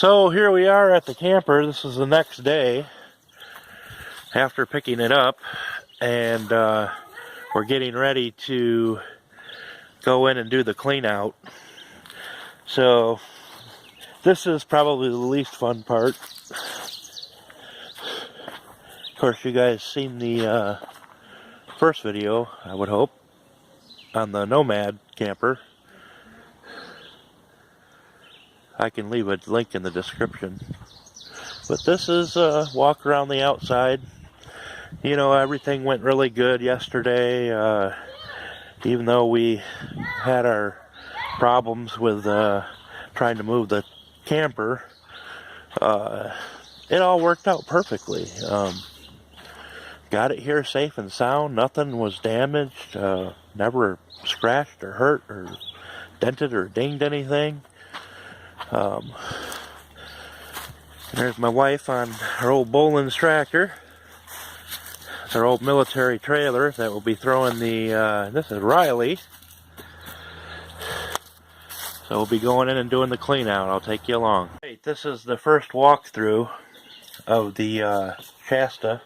So here we are at the camper. This is the next day after picking it up, and we're getting ready to go in and do the clean out. So this is probably the least fun part. Of course, you guys seen the first video, I would hope, on the Nomad camper. I can leave a link in the description. But this is a walk around the outside. You know, everything went really good yesterday. Even though we had our problems with trying to move the camper, it all worked out perfectly. Got it here safe and sound. Nothing was damaged. Never scratched or hurt or dented or dinged anything. There's my wife on her old Boland's tractor. It's our old military trailer that will be throwing the, this is Riley. So we'll be going in and doing the clean out. I'll take you along. Hey, this is the first walkthrough of the Shasta.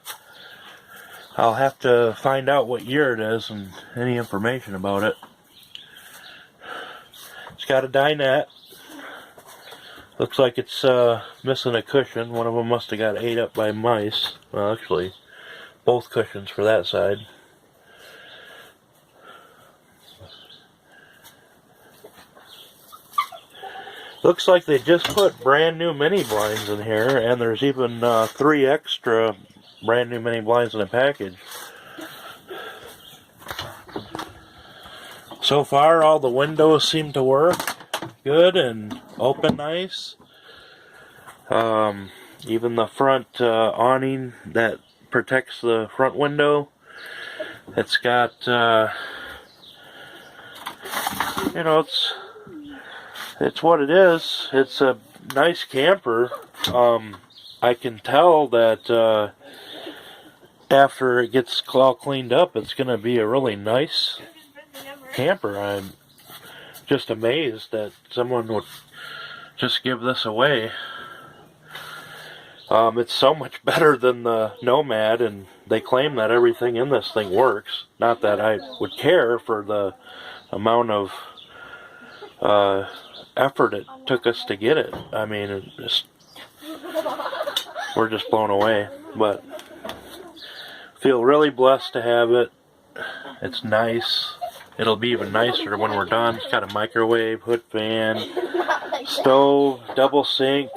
I'll have to find out what year it is and any information about it. It's got a dinette. Looks like it's missing a cushion. One of them must have got ate up by mice. Well, actually, both cushions for that side. Looks like they just put brand new mini blinds in here, and there's even 3 extra brand new mini blinds in a package. So far, all the windows seem to work good and open nice. Even the front awning that protects the front window, it's got you know, it's what it is. It's a nice camper. I can tell that after it gets all cleaned up, it's going to be a really nice camper. I'm just amazed that someone would just give this away. It's so much better than the Nomad, and they claim that everything in this thing works. Not that I would care for the amount of effort it took us to get it. I mean, we're just blown away. But feel really blessed to have it. It's nice. It'll be even nicer when we're done. It's got a microwave, hood fan, stove, double sink,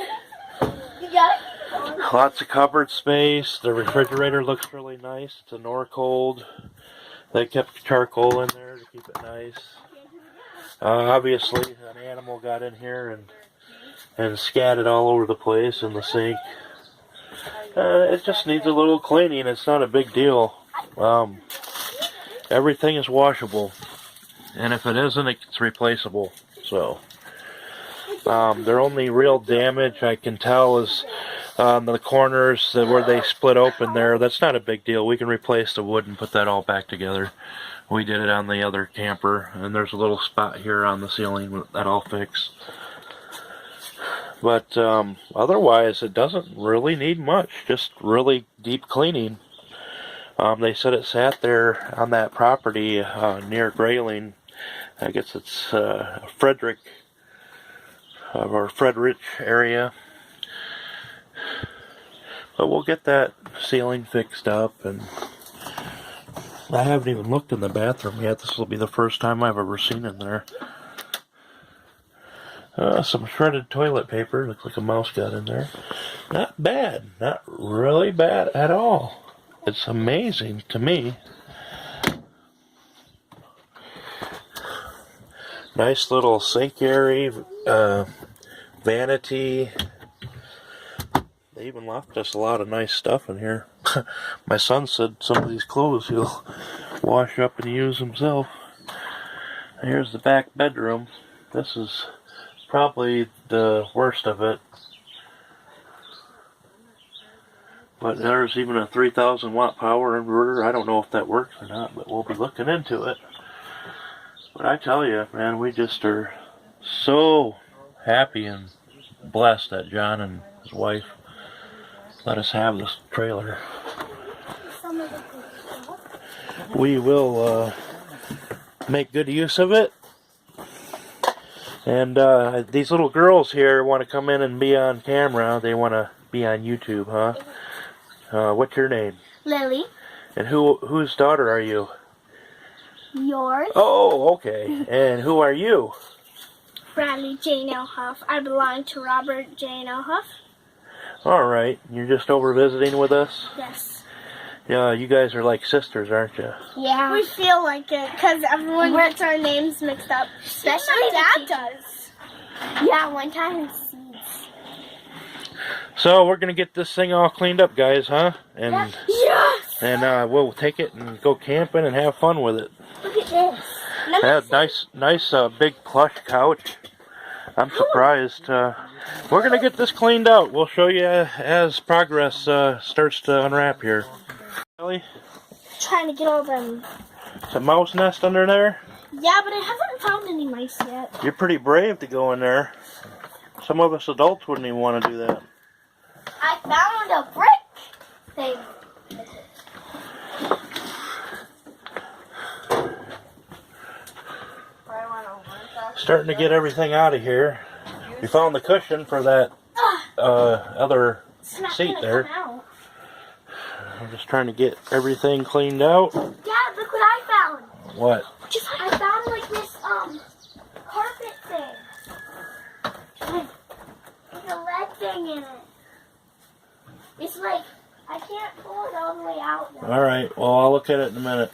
lots of cupboard space. The refrigerator looks really nice. It's a Norcold. They kept charcoal in there to keep it nice. Obviously, an animal got in here and scattered all over the place in the sink. It just needs a little cleaning. It's not a big deal. Everything is washable, and if it isn't, it's replaceable. So the only real damage I can tell is on the corners where they split open there. That's not a big deal. We can replace the wood and put that all back together. We did it on the other camper, and there's a little spot here on the ceiling that I'll fix. But otherwise, it doesn't really need much. Just really deep cleaning. They said it sat there on that property near Grayling. I guess it's Frederick or Frederick area. But we'll get that ceiling fixed up, and I haven't even looked in the bathroom yet. This will be the first time I've ever seen in there. Some shredded toilet paper. Looks like a mouse got in there. Not bad. Not really bad at all. It's amazing to me. Nice little sink area, vanity. They even left us a lot of nice stuff in here. My son said some of these clothes he'll wash up and use himself. Here's the back bedroom. This is probably the worst of it. But there's even a 3,000 watt power inverter. I don't know if that works or not, but we'll be looking into it. But I tell you, man, we just are so happy and blessed that John and his wife let us have this trailer. We will make good use of it. And these little girls here want to come in and be on camera. They want to be on YouTube, huh? What's your name? Lily. And whose daughter are you? Yours. Oh, okay. And who are you? Bradley Jane Elhuff. I belong to Robert Jane Elhuff. All right. You're just over visiting with us? Yes. Yeah, you guys are like sisters, aren't you? Yeah. We feel like it because everyone gets our names mixed up. Especially Dad does. Yeah, one time in Seeds. So we're going to get this thing all cleaned up, guys, huh? And yes! And we'll take it and go camping and have fun with it. Look at this. Yeah, nice big plush couch. I'm surprised. We're going to get this cleaned out. We'll show you as progress starts to unwrap here. Really? Trying to get all them. Is a mouse nest under there? Yeah, but I haven't found any mice yet. You're pretty brave to go in there. Some of us adults wouldn't even want to do that. I found a brick thing. Starting to get everything out of here. We found the cushion for that other seat there. I'm just trying to get everything cleaned out. Dad, look what I found. What? I found like this carpet thing. With a red thing in it. It's like I can't pull it all the way out now. All right. Well, I'll look at it in a minute.